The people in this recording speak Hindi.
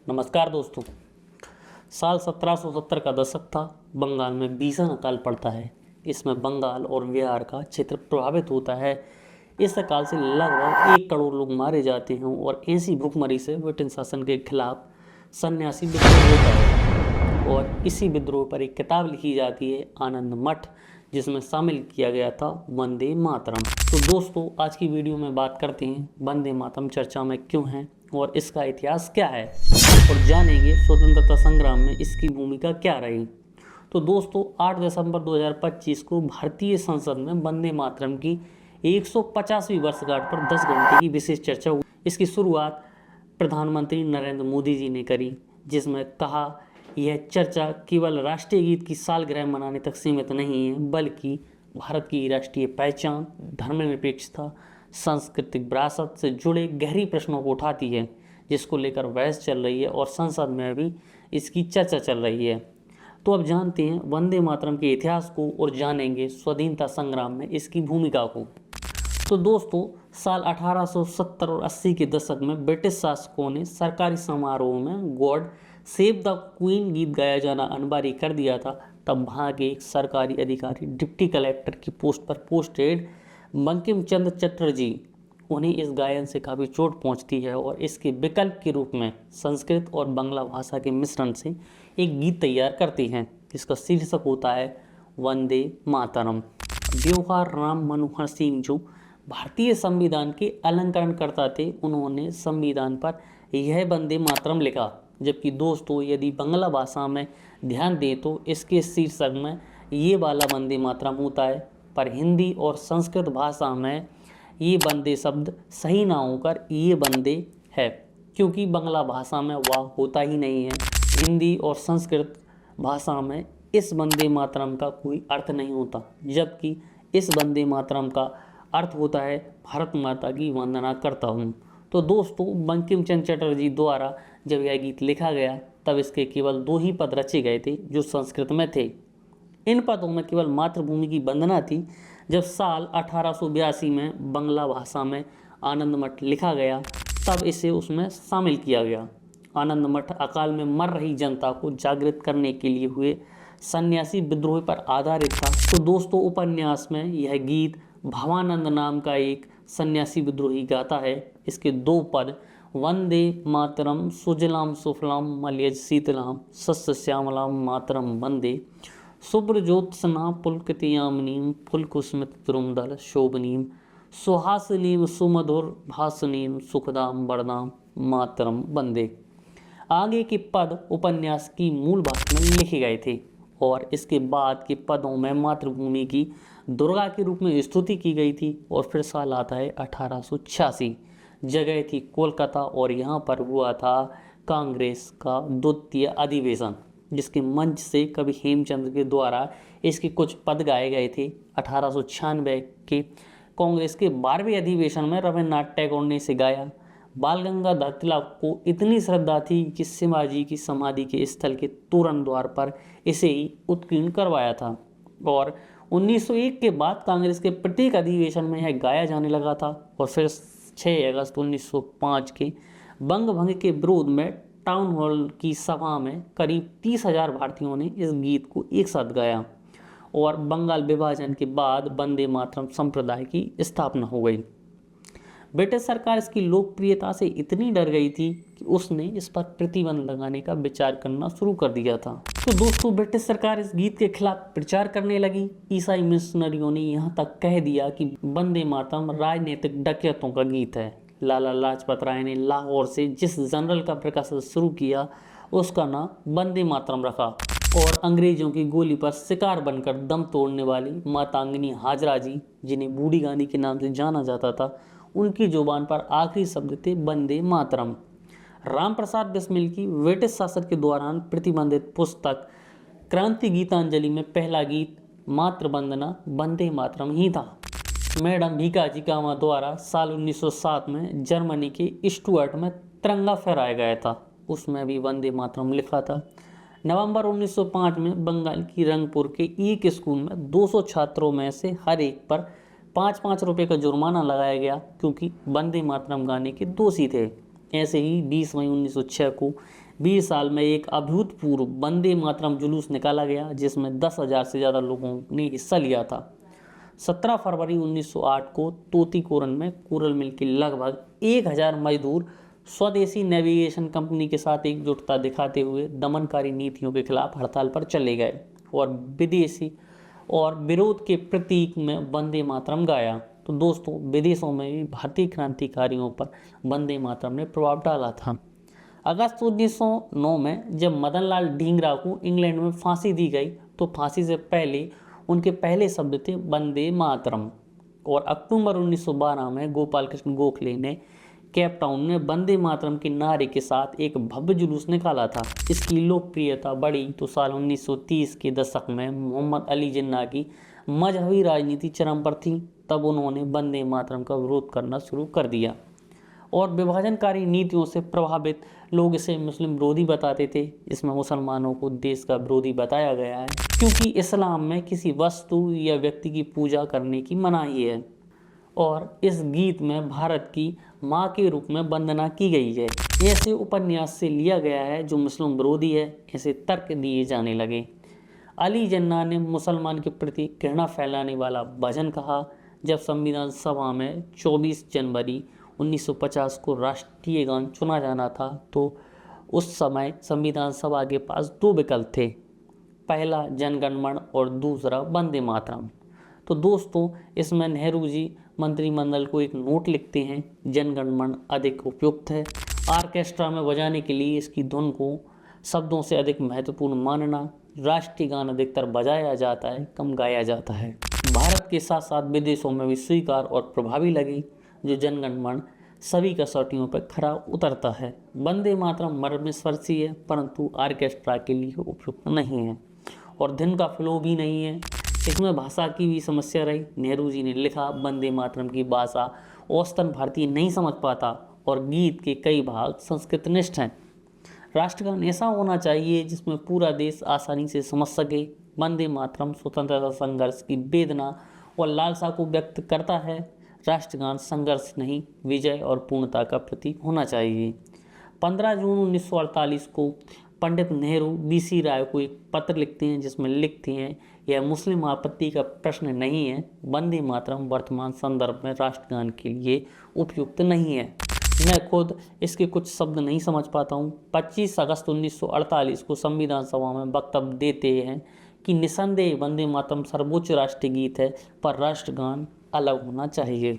नमस्कार दोस्तों। साल 1770 का दशक था। बंगाल में भीषण अकाल पड़ता है। इसमें बंगाल और बिहार का क्षेत्र प्रभावित होता है। इस अकाल से लगभग 1 करोड़ लोग मारे जाते हैं और ऐसी भूखमरी से ब्रिटिश शासन के खिलाफ सन्यासी विद्रोह होता है और इसी विद्रोह पर एक किताब लिखी जाती है, आनंद मठ, जिसमें शामिल किया गया था वंदे मातरम। तो दोस्तों, आज की वीडियो में बात करते हैं वंदे मातरम चर्चा में क्यों है और इसका इतिहास क्या है, और जानेंगे स्वतंत्रता संग्राम में इसकी भूमिका क्या रही। तो दोस्तों, 8 दिसंबर 2025 को भारतीय संसद में वंदे मातरम की 150वीं वर्षगांठ पर 10 घंटे की विशेष चर्चा हुई। इसकी शुरुआत प्रधानमंत्री नरेंद्र मोदी जी ने करी, जिसमें कहा यह चर्चा केवल राष्ट्रीय गीत की सालगिरह मनाने तक सीमित नहीं है, बल्कि भारत की राष्ट्रीय पहचान, धर्मनिरपेक्षता, सांस्कृतिक विरासत से जुड़े गहरी प्रश्नों को उठाती है, जिसको लेकर बहस चल रही है और संसद में भी इसकी चर्चा चल रही है। तो अब जानते हैं वंदे मातरम के इतिहास को और जानेंगे स्वाधीनता संग्राम में इसकी भूमिका को। तो दोस्तों, साल 1870 और 80 के दशक में ब्रिटिश शासकों ने सरकारी समारोह में गॉड सेव द क्वीन गीत गाया जाना अनिवार्य कर दिया था। तब वहाँ के एक सरकारी अधिकारी डिप्टी कलेक्टर की पोस्ट पर पोस्टेड बंकिम चंद्र चटर्जी, उन्हें इस गायन से काफ़ी चोट पहुंचती है और इसके विकल्प के रूप में संस्कृत और बांग्ला भाषा के मिश्रण से एक गीत तैयार करते हैं, जिसका शीर्षक होता है वंदे मातरम। ब्योहार राम मनोहर सिंह, जो भारतीय संविधान के अलंकरणकर्ता थे, उन्होंने संविधान पर यह वंदे मातरम लिखा। जबकि दोस्तों, यदि बांग्ला भाषा में ध्यान दें तो इसके शीर्षक में ये वाला वंदे मातरम होता है, पर हिंदी और संस्कृत भाषा में ये वंदे शब्द सही ना होकर ये वंदे है, क्योंकि बांग्ला भाषा में वाह होता ही नहीं है। हिंदी और संस्कृत भाषा में इस वंदे मातरम का कोई अर्थ नहीं होता, जबकि इस वंदे मातरम का अर्थ होता है भारत माता की वंदना करता हूँ। तो दोस्तों, बंकिम चंद्र चटर्जी द्वारा जब यह गीत लिखा गया तब इसके केवल 2 ही पद रचे गए थे, जो संस्कृत में थे। इन पदों में केवल मातृभूमि की वंदना थी। जब साल 1882 में बांग्ला भाषा में आनंद मठ लिखा गया, तब इसे उसमें शामिल किया गया। आनंद मठ अकाल में मर रही जनता को जागृत करने के लिए हुए सन्यासी विद्रोह पर आधारित था। तो दोस्तों, उपन्यास में यह गीत भवानंद नाम का एक सन्यासी विद्रोही गाता है। इसके 2 पद वंदे मातरम सुजलाम सुफलाम मलयज शीतलाम सस्य श्यामलाम मातरम वंदे शुभ्रज्योत्स्ना पुलकितयामिनीं फुलकुसुमित द्रुमदल शोभनीं सुहासिनीं सुमधुर भासिनीं सुखदाम वरदाम मातरम वंदे। आगे के पद उपन्यास की मूल भाषा में लिखे गए थे और इसके बाद के पदों में मातृभूमि की दुर्गा के रूप में स्तुति की गई थी। और फिर साल आता है 1886। जगह थी कोलकाता और यहाँ पर हुआ था कांग्रेस का 2य अधिवेशन, जिसके मंच से कवि हेमचंद्र के द्वारा इसके कुछ पद गाए गए थे। 1896 के कांग्रेस के 12वें अधिवेशन में रविन्द्रनाथ टैगोर ने इसे गाया। बाल गंगाधर तिलक को इतनी श्रद्धा थी कि शिवाजी की समाधि के स्थल के तोरण द्वार पर इसे ही उत्कीर्ण करवाया था। और 1901 के बाद कांग्रेस के प्रत्येक अधिवेशन में यह गाया जाने लगा था। और फिर 6 अगस्त 1905 के बंग भंग के विरोध में टाउन हॉल की सभा में करीब 30,000 भारतीयों ने इस गीत को एक साथ गाया और बंगाल विभाजन के बाद वंदे मातरम संप्रदाय की स्थापना हो गई। ब्रिटिश सरकार इसकी लोकप्रियता से इतनी डर गई थी कि उसने इस पर प्रतिबंध लगाने का विचार करना शुरू कर दिया था। तो दोस्तों, ब्रिटिश सरकार इस गीत के खिलाफ प्रचार करने लगी। ईसाई मिशनरियों ने यहाँ तक कह दिया कि वंदे मातरम राजनीतिक डकैतों का गीत है। लाला लाजपत राय ने लाहौर से जिस जनरल का प्रकाशन शुरू किया, उसका नाम वंदे मातरम रखा। और अंग्रेजों की गोली पर शिकार बनकर दम तोड़ने वाली मातंगिनी हाजरा जी, जिन्हें बूढ़ी गानी के नाम से जाना जाता था, उनकी जुबान पर आखिरी शब्द थे वंदे मातरम। राम प्रसाद बिस्मिल की ब्रिटिश शासन के दौरान प्रतिबंधित पुस्तक क्रांति गीतांजलि में पहला गीत मातृ वंदना वंदे मातरम ही था। मैडम भीकाजी कामा द्वारा साल 1907 में जर्मनी के स्टुअर्ट में तिरंगा फहराया गया था, उसमें भी वंदे मातरम लिखा था। नवंबर 1905 में बंगाल की रंगपुर के एक स्कूल में 200 छात्रों में से हर एक पर 5-5 रुपये का जुर्माना लगाया गया, क्योंकि वंदे मातरम गाने के दोषी थे। ऐसे ही 20 मई 1906 को 20 साल में एक अभूतपूर्व वंदे मातरम जुलूस निकाला गया जिसमें 10,000 से ज़्यादा लोगों ने हिस्सा लिया था। 17 फरवरी 1908 को तूतीकोरन में कोरल मिल के लगभग 1,000 मजदूर स्वदेशी नेविगेशन कंपनी के साथ एकजुटता दिखाते हुए दमनकारी नीतियों के खिलाफ हड़ताल पर चले गए और विदेशी और विरोध के प्रतीक में वंदे मातरम गाया। तो दोस्तों, विदेशों में भी भारतीय क्रांतिकारियों पर वंदे मातरम ने प्रभाव डाला था। अगस्त 1909 में जब मदन लाल ढींगरा को इंग्लैंड में फांसी दी गई तो फांसी से पहले उनके पहले शब्द थे वंदे मातरम। और अक्टूबर 1912 में गोपाल कृष्ण गोखले ने केप टाउन में वंदे मातरम के नारे के साथ एक भव्य जुलूस निकाला था। इसकी लोकप्रियता बढ़ी तो साल 1930 के दशक में मोहम्मद अली जिन्ना की मजहबी राजनीति चरम पर थी। तब उन्होंने वंदे मातरम का विरोध करना शुरू कर दिया और विभाजनकारी नीतियों से प्रभावित लोग इसे मुस्लिम विरोधी बताते थे। इसमें मुसलमानों को देश का विरोधी बताया गया है क्योंकि इस्लाम में किसी वस्तु या व्यक्ति की पूजा करने की मनाही है और इस गीत में भारत की माँ के रूप में वंदना की गई है। ऐसे उपन्यास से लिया गया है जो मुस्लिम विरोधी है, ऐसे तर्क दिए जाने लगे। अली जिन्ना ने मुसलमान के प्रति घृणा फैलाने वाला भजन कहा। जब संविधान सभा में 24 जनवरी 1950 को राष्ट्रीय गान चुना जाना था तो उस समय संविधान सभा के पास दो विकल्प थे, पहला जनगणमन और दूसरा वंदे मातरम। तो दोस्तों, इसमें नेहरू जी मंत्रिमंडल को एक नोट लिखते हैं, जनगणमन अधिक उपयुक्त है। ऑर्केस्ट्रा में बजाने के लिए इसकी धुन को शब्दों से अधिक महत्वपूर्ण मानना। राष्ट्रीय गान अधिकतर बजाया जाता है, कम गाया जाता है। भारत के साथ साथ विदेशों में भी स्वीकार और प्रभावी लगी जो जनगणमन सभी कसौटियों पर खरा उतरता है। वंदे मातरम मर्मस्पर्शी है परंतु ऑर्केस्ट्रा के लिए उपयुक्त नहीं है और धुन का फ्लो भी नहीं है। इसमें भाषा की भी समस्या रही। नेहरू जी ने लिखा, वंदे मातरम की भाषा औसतन भारतीय नहीं समझ पाता और गीत के कई भाग संस्कृतनिष्ठ हैं। राष्ट्रगान ऐसा होना चाहिए जिसमें पूरा देश आसानी से समझ सके। वंदे मातरम स्वतंत्रता संघर्ष की वेदना और लालसा को व्यक्त करता है। राष्ट्रगान संघर्ष नहीं, विजय और पूर्णता का प्रतीक होना चाहिए। 15 जून 1948 को पंडित नेहरू बीसी राय को एक पत्र लिखते हैं जिसमें लिखते हैं, यह मुस्लिम आपत्ति का प्रश्न नहीं है, वंदे मातरम वर्तमान संदर्भ में राष्ट्रगान के लिए उपयुक्त नहीं है। मैं खुद इसके कुछ शब्द नहीं समझ पाता हूँ। 25 अगस्त 1948 को संविधान सभा में वक्तव्य देते हैं कि निसंदेह वंदे मातरम सर्वोच्च राष्ट्रीय गीत है पर राष्ट्रगान अलग होना चाहिए।